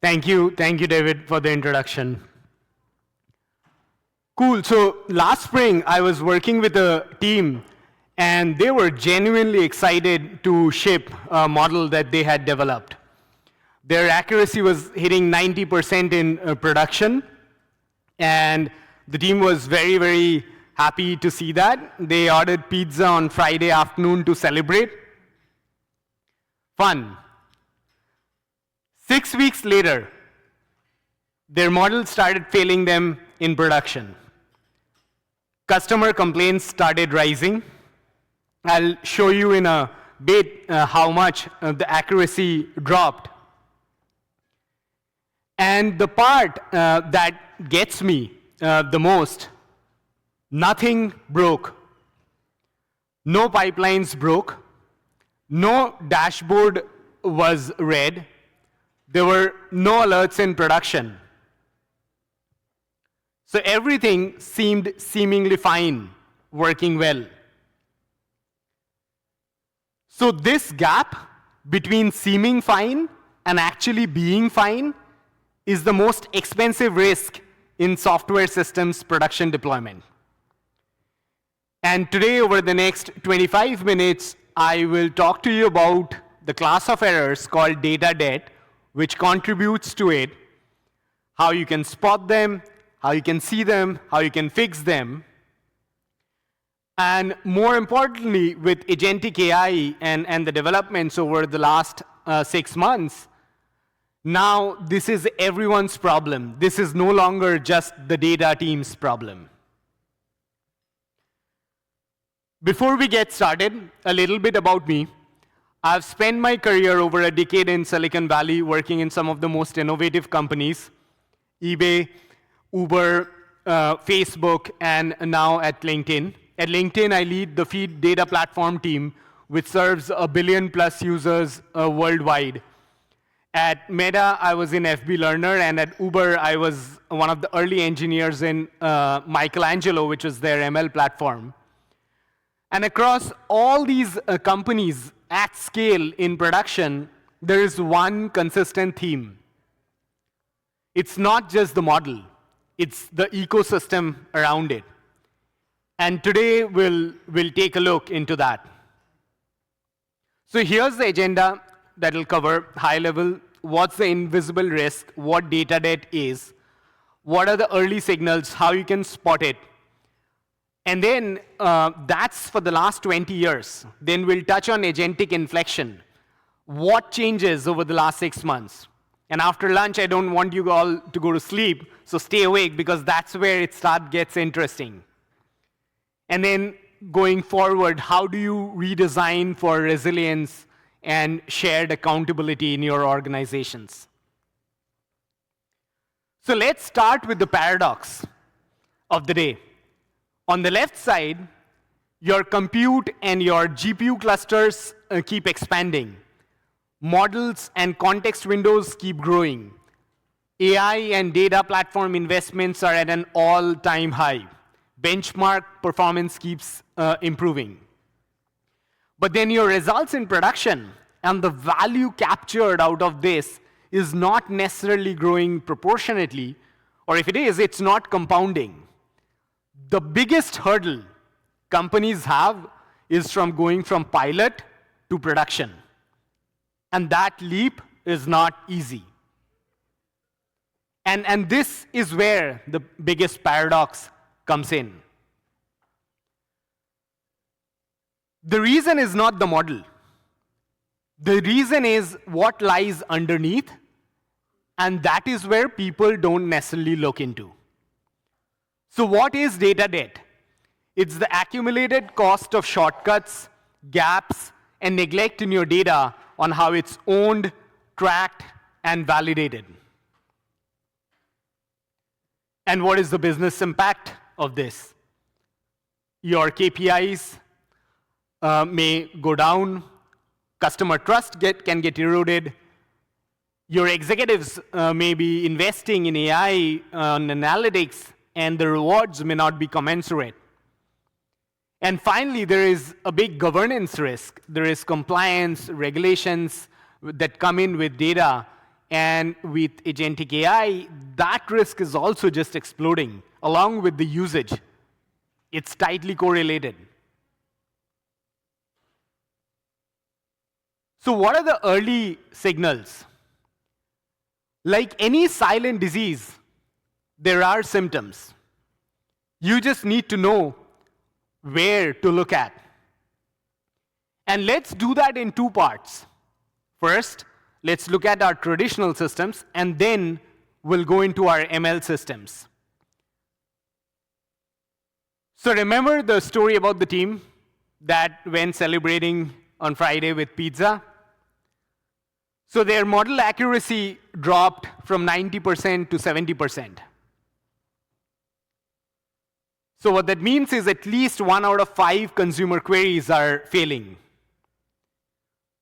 Thank you, David, for the introduction. Cool. So last spring, I was working with a team, and they were genuinely excited to ship a model that they had developed. Their accuracy was hitting 90% in production, and the team was very, very happy to see that. They ordered pizza on Friday afternoon to celebrate. Fun. 6 weeks later, their model started failing them in production. Customer complaints started rising. I'll show you in a bit how much the accuracy dropped. And the part that gets me the most, nothing broke. No pipelines broke. No dashboard was red. There were no alerts in production. So everything seemed seemingly fine, working well. So this gap between seeming fine and actually being fine is the most expensive risk in software systems production deployment. And today, over the next 25 minutes, I will talk to you about the class of errors called data debt, which contributes to it, how you can spot them, how you can see them, how you can fix them. And more importantly, with agentic AI and the developments over the last 6 months, now this is everyone's problem. This is no longer just the data team's problem. Before we get started, a little bit about me. I've spent my career over a decade in Silicon Valley working in some of the most innovative companies, eBay, Uber, Facebook, and now at LinkedIn. At LinkedIn, I lead the feed data platform team, which serves 1 billion plus users worldwide. At Meta, I was in FB Learner, and at Uber, I was one of the early engineers in Michelangelo, which was their ML platform. And across all these companies at scale in production, there is one consistent theme. It's not just the model, it's the ecosystem around it. And today, we'll take a look into that. So here's the agenda that will cover high level. What's the invisible risk? What data debt is? What are the early signals? How you can spot it? And then that's for the last 20 years. Then we'll touch on agentic inflection. What changes over the last 6 months? And after lunch, I don't want you all to go to sleep, so stay awake because that's where it gets interesting. And then going forward, how do you redesign for resilience and shared accountability in your organizations? So let's start with the paradox of the day. On the left side, your compute and your GPU clusters keep expanding. Models and context windows keep growing. AI and data platform investments are at an all-time high. Benchmark performance keeps improving. But then your results in production and the value captured out of this is not necessarily growing proportionately, or if it is, it's not compounding. The biggest hurdle companies have is from going from pilot to production. And that leap is not easy. And this is where the biggest paradox comes in. The reason is not the model. The reason is what lies underneath, and that is where people don't necessarily look into. So what is data debt? It's the accumulated cost of shortcuts, gaps, and neglect in your data on how it's owned, tracked, and validated. And what is the business impact of this? Your KPIs may go down, customer trust can get eroded, your executives may be investing in AI on analytics, and the rewards may not be commensurate. And finally, there is a big governance risk. There is compliance, regulations that come in with data, And with agentic AI, that risk is also just exploding along with the usage. It's tightly correlated. So what are the early signals? Like any silent disease, there are symptoms. You just need to know where to look at. And let's do that in two parts. First, let's look at our traditional systems, and then we'll go into our ML systems. So remember the story about the team that went celebrating on Friday with pizza? So their model accuracy dropped from 90% to 70%. So what that means is at least 1 out of 5 consumer queries are failing.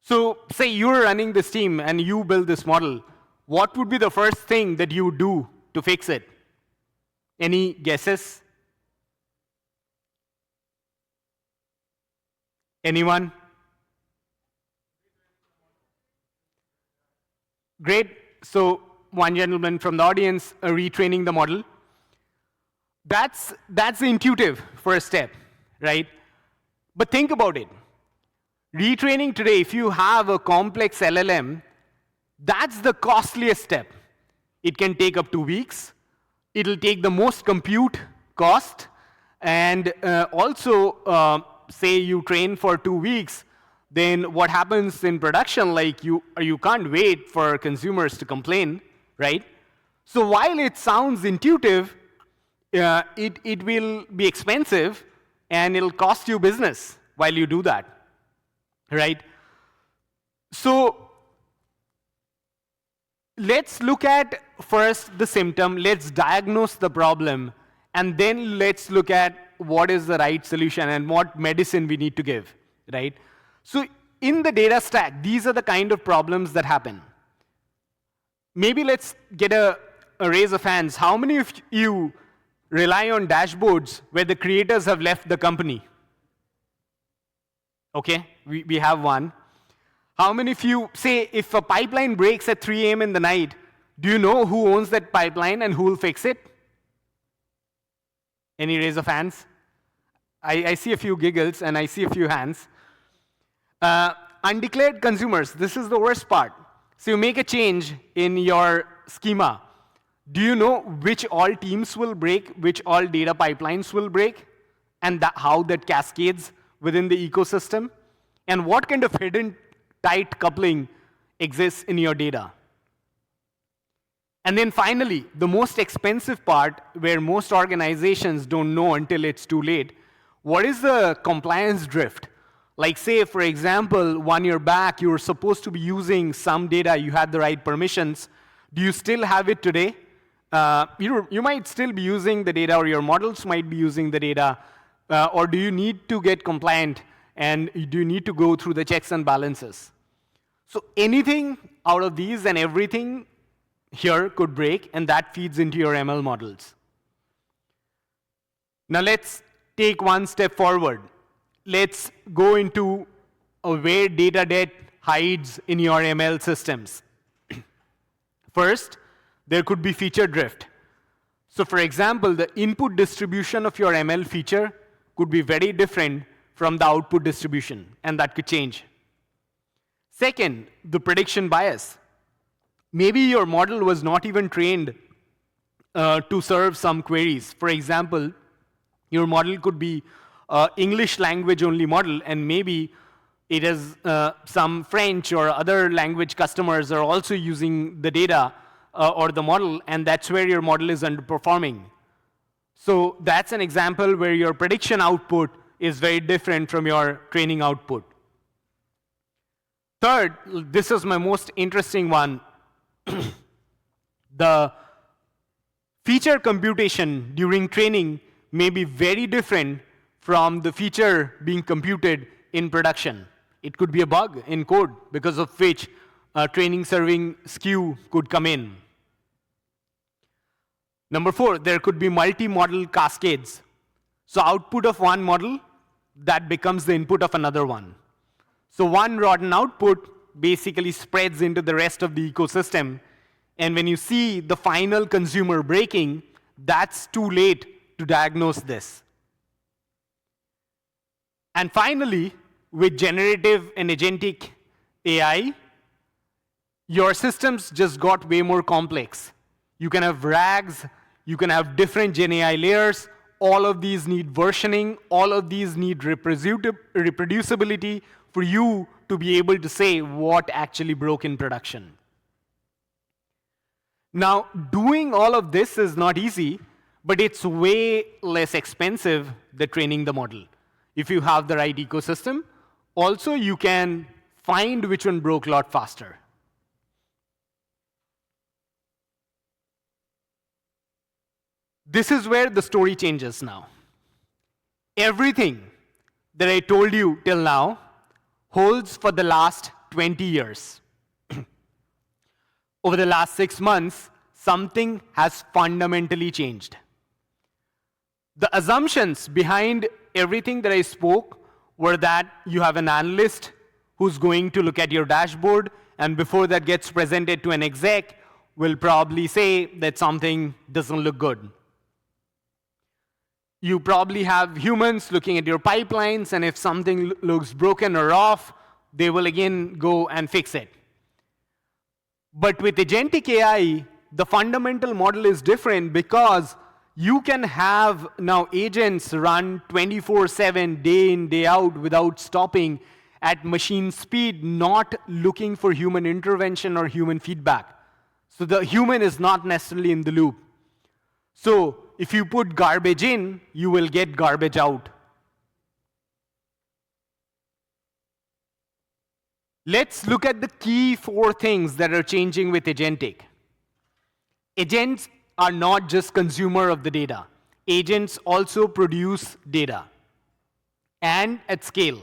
So say you're running this team and you build this model. What would be the first thing that you would do to fix it? Any guesses? Anyone? Great. So one gentleman from the audience retraining the model. That's the intuitive first step, right? But think about it. Retraining today, if you have a complex LLM, that's the costliest step. It can take up 2 weeks. It'll take the most compute cost. And also, say you train for 2 weeks, then what happens in production, like you can't wait for consumers to complain, right? So while it sounds intuitive, it will be expensive and it'll cost you business while you do that, right? So let's look at first the symptom, let's diagnose the problem, and then let's look at what is the right solution and what medicine we need to give, right? So in the data stack, these are the kind of problems that happen. Maybe let's get a raise of hands. How many of you rely on dashboards where the creators have left the company? Okay, we have one. How many of you, say, if a pipeline breaks at 3 a.m. in the night, do you know who owns that pipeline and who will fix it? Any raise of hands? I see a few giggles and I see a few hands. Undeclared consumers, this is the worst part. So you make a change in your schema. Do you know which all teams will break, which all data pipelines will break, and how that cascades within the ecosystem? And what kind of hidden tight coupling exists in your data? And then finally, the most expensive part, where most organizations don't know until it's too late, what is the compliance drift? Like say, for example, 1 year back, you were supposed to be using some data, you had the right permissions. Do you still have it today? You might still be using the data, or your models might be using the data, or do you need to get compliant, and do you need to go through the checks and balances? So anything out of these and everything here could break, and that feeds into your ML models. Now let's take one step forward. Let's go into where data debt hides in your ML systems. First, there could be feature drift. So for example, the input distribution of your ML feature could be very different from the output distribution, and that could change. Second, the prediction bias. Maybe your model was not even trained to serve some queries. For example, your model could be English language only model, and maybe it is some French or other language customers are also using the data or the model, and that's where your model is underperforming. So that's an example where your prediction output is very different from your training output. Third, this is my most interesting one. The feature computation during training may be very different from the feature being computed in production. It could be a bug in code because of which training serving skew could come in. Number 4, there could be multi-model cascades. So output of one model, that becomes the input of another one. So one rotten output basically spreads into the rest of the ecosystem, And when you see the final consumer breaking, that's too late to diagnose this. And finally, with generative and agentic AI, your systems just got way more complex. You can have RAGs, you can have different Gen AI layers. All of these need versioning. All of these need reproducibility for you to be able to say what actually broke in production. Now, doing all of this is not easy, but it's way less expensive than training the model. If you have the right ecosystem, also you can find which one broke a lot faster. This is where the story changes now. Everything that I told you till now holds for the last 20 years. Over the last 6 months, something has fundamentally changed. The assumptions behind everything that I spoke were that you have an analyst who's going to look at your dashboard, and before that gets presented to an exec, will probably say that something doesn't look good. You probably have humans looking at your pipelines, and if something looks broken or off, they will again go and fix it. But with agentic AI, the fundamental model is different because you can have now agents run 24/7, day in, day out, without stopping at machine speed, not looking for human intervention or human feedback. So the human is not necessarily in the loop. So if you put garbage in, you will get garbage out. Let's look at the key 4 things that are changing with agentic. Agents are not just consumer of the data. Agents also produce data, and at scale.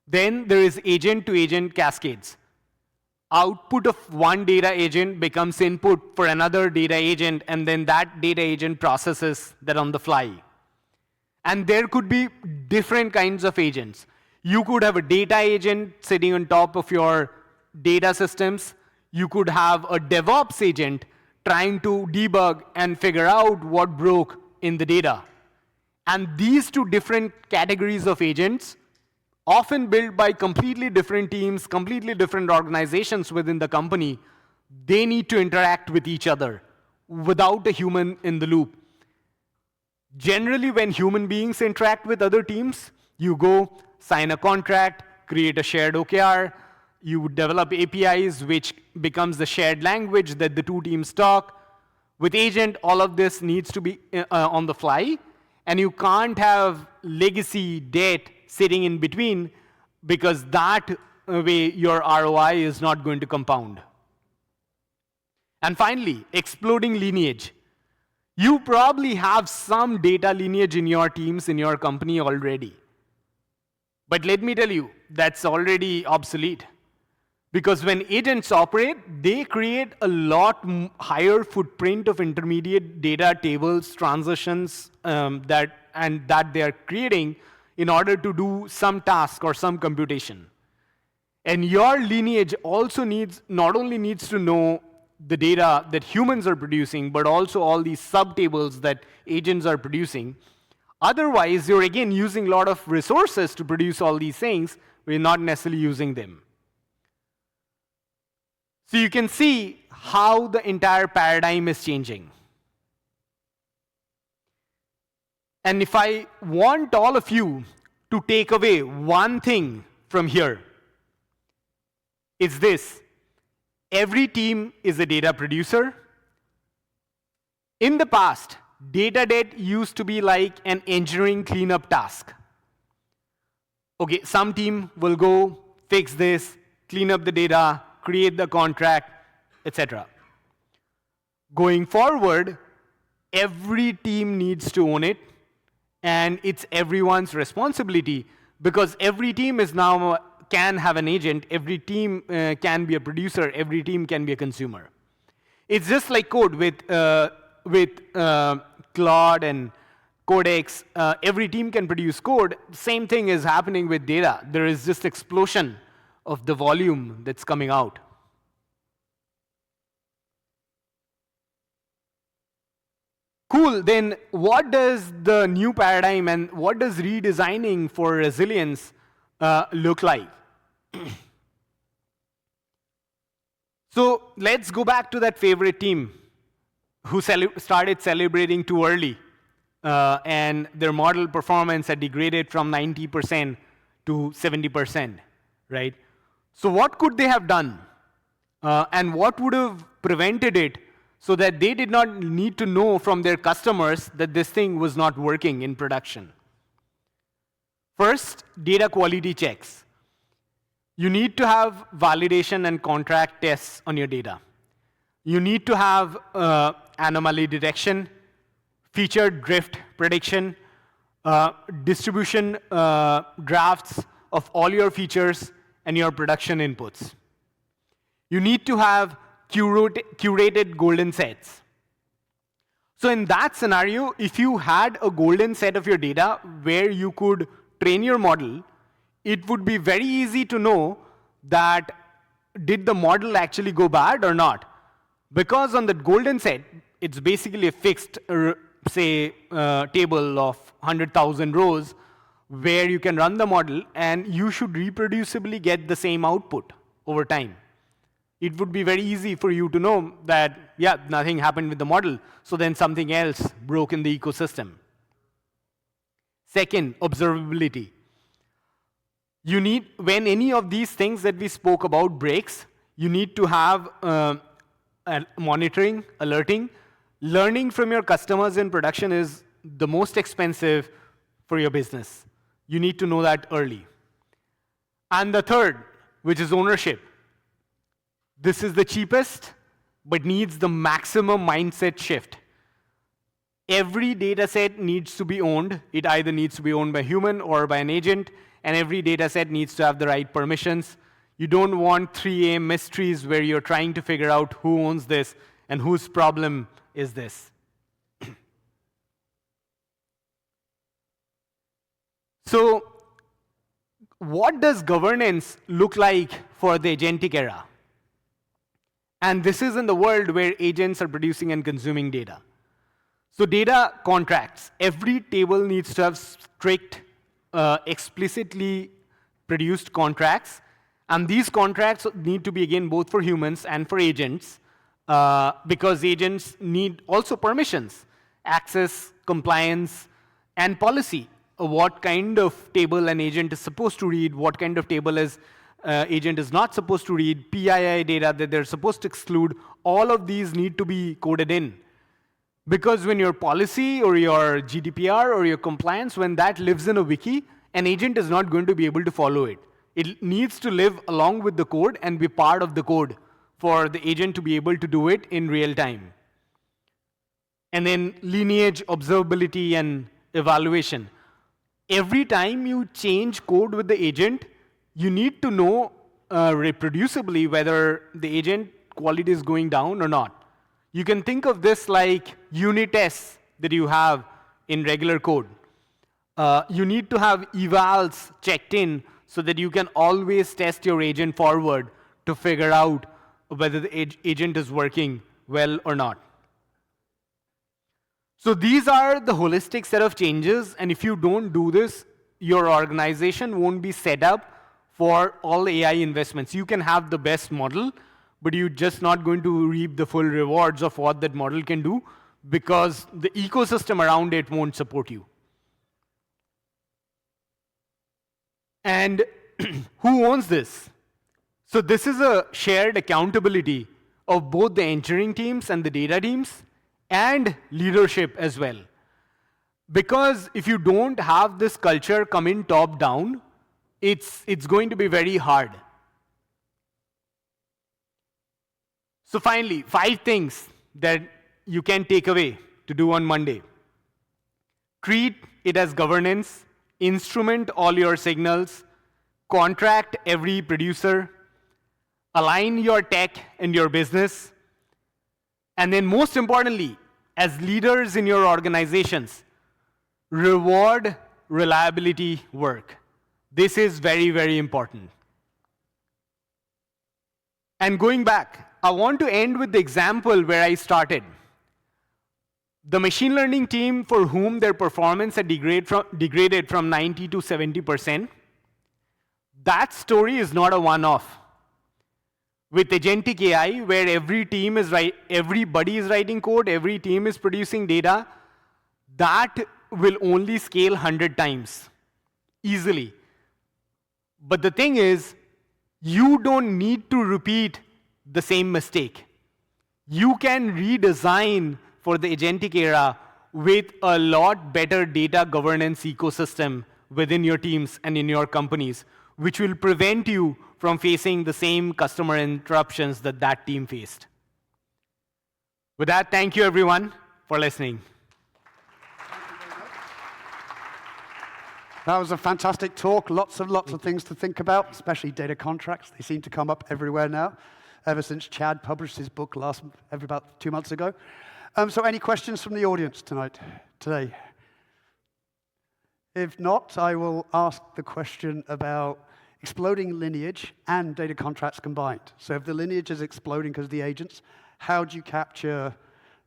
Then there is agent-to-agent cascades. Output of one data agent becomes input for another data agent, and then that data agent processes that on the fly. And there could be different kinds of agents. You could have a data agent sitting on top of your data systems. You could have a DevOps agent trying to debug and figure out what broke in the data. And these 2 different categories of agents, often built by completely different teams, completely different organizations within the company, they need to interact with each other without a human in the loop. Generally, when human beings interact with other teams, you go sign a contract, create a shared OKR, you develop APIs, which becomes the shared language that the 2 teams talk. With agent, all of this needs to be on the fly, and you can't have legacy debt sitting in between, because that way your ROI is not going to compound. And finally, exploding lineage. You probably have some data lineage in your teams, in your company already. But let me tell you, that's already obsolete. Because when agents operate, they create a lot higher footprint of intermediate data tables, transitions that they are creating in order to do some task or some computation. And your lineage also not only needs to know the data that humans are producing, but also all these subtables that agents are producing. Otherwise, you're again using a lot of resources to produce all these things, but you're not necessarily using them. So you can see how the entire paradigm is changing. And if I want all of you to take away one thing from here, it's this. Every team is a data producer. In the past, data debt used to be like an engineering cleanup task. Okay, some team will go fix this, clean up the data, create the contract, etc. Going forward, every team needs to own it, and it's everyone's responsibility, because every team is now can have an agent, every team can be a producer, every team can be a consumer. It's just like code with Claude and Codex. Every team can produce code. Same thing is happening with data. There is just explosion of the volume that's coming out. Cool, then what does the new paradigm and what does redesigning for resilience look like? So let's go back to that favorite team who started celebrating too early, and their model performance had degraded from 90% to 70%, right? So what could they have done? And what would have prevented it so that they did not need to know from their customers that this thing was not working in production? First, data quality checks. You need to have validation and contract tests on your data. You need to have anomaly detection, feature drift prediction, distribution drafts of all your features and your production inputs. You need to have curated golden sets. So in that scenario, if you had a golden set of your data where you could train your model, it would be very easy to know that did the model actually go bad or not. Because on the golden set, it's basically a fixed, table of 100,000 rows where you can run the model and you should reproducibly get the same output over time. It would be very easy for you to know that, yeah, nothing happened with the model, so then something else broke in the ecosystem. Second, observability. You need, when any of these things that we spoke about breaks, you need to have monitoring, alerting. Learning from your customers in production is the most expensive for your business. You need to know that early. And the third, which is ownership. This is the cheapest, but needs the maximum mindset shift. Every data set needs to be owned. It either needs to be owned by a human or by an agent, and every data set needs to have the right permissions. You don't want 3 AM mysteries where you're trying to figure out who owns this and whose problem is this. So, what does governance look like for the agentic era? And this is in the world where agents are producing and consuming data. So data contracts. Every table needs to have strict, explicitly produced contracts. And these contracts need to be, again, both for humans and for agents, because agents need also permissions, access, compliance, and policy. What kind of table an agent is supposed to read, what kind of table agent is not supposed to read, PII data that they're supposed to exclude, all of these need to be coded in. Because when your policy or your GDPR or your compliance, when that lives in a wiki, an agent is not going to be able to follow it. It needs to live along with the code and be part of the code for the agent to be able to do it in real time. And then lineage, observability, and evaluation. Every time you change code with the agent, you need to know reproducibly whether the agent quality is going down or not. You can think of this like unit tests that you have in regular code. You need to have evals checked in so that you can always test your agent forward to figure out whether the agent is working well or not. So these are the holistic set of changes, and if you don't do this, your organization won't be set up for all AI investments. You can have the best model, but you're just not going to reap the full rewards of what that model can do because the ecosystem around it won't support you. And who owns this? So this is a shared accountability of both the engineering teams and the data teams and leadership as well. Because if you don't have this culture come in top down, it's going to be very hard. So finally, 5 things that you can take away to do on Monday. Treat it as governance, instrument all your signals, contract every producer, align your tech and your business, and then most importantly, as leaders in your organizations, reward reliability work. This is very, very important. And going back, I want to end with the example where I started. The machine learning team for whom their performance had degraded from 90 to 70%, that story is not a one-off. With agentic AI, where everybody is writing code, every team is producing data, that will only scale 100 times, easily. But the thing is, you don't need to repeat the same mistake. You can redesign for the agentic era with a lot better data governance ecosystem within your teams and in your companies, which will prevent you from facing the same customer interruptions that that team faced. With that, thank you everyone for listening. That was a fantastic talk. Lots of things to think about, especially data contracts. They seem to come up everywhere now, ever since Chad published his book about 2 months ago. So any questions from the audience today? If not, I will ask the question about exploding lineage and data contracts combined. So if the lineage is exploding because of the agents, how do you capture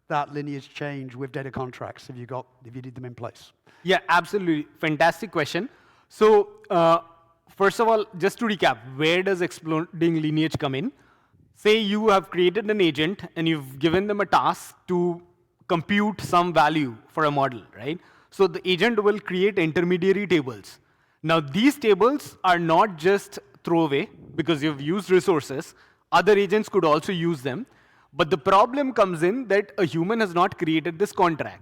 that lineage change with data contracts if you did them in place? Yeah, absolutely. Fantastic question. So first of all, just to recap, where does exploding lineage come in? Say you have created an agent and you've given them a task to compute some value for a model, right? So the agent will create intermediary tables. Now these tables are not just throwaway because you've used resources. Other agents could also use them. But the problem comes in that a human has not created this contract,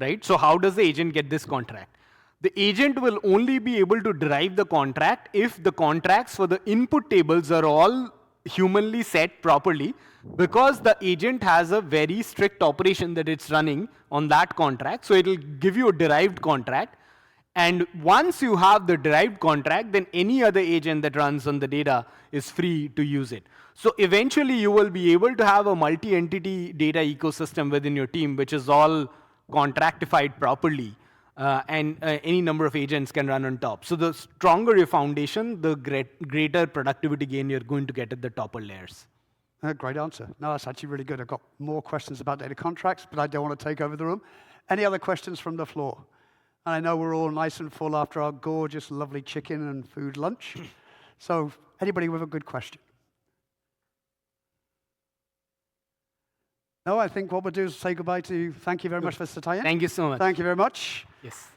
right? So how does the agent get this contract? The agent will only be able to derive the contract if the contracts for the input tables are all humanly set properly, because the agent has a very strict operation that it's running on that contract. So it'll give you a derived contract. And once you have the derived contract, then any other agent that runs on the data is free to use it. So eventually you will be able to have a multi-entity data ecosystem within your team, which is all contractified properly. And any number of agents can run on top. So the stronger your foundation, the greater productivity gain you're going to get at the topper layers. Great answer. No, that's actually really good. I've got more questions about data contracts, but I don't want to take over the room. Any other questions from the floor? And I know we're all nice and full after our gorgeous, lovely chicken and food lunch. So anybody with a good question? No, I think what we'll do is say goodbye to you. Thank you very much, Mr. Sayantan. Thank you so much. Thank you very much. Yes.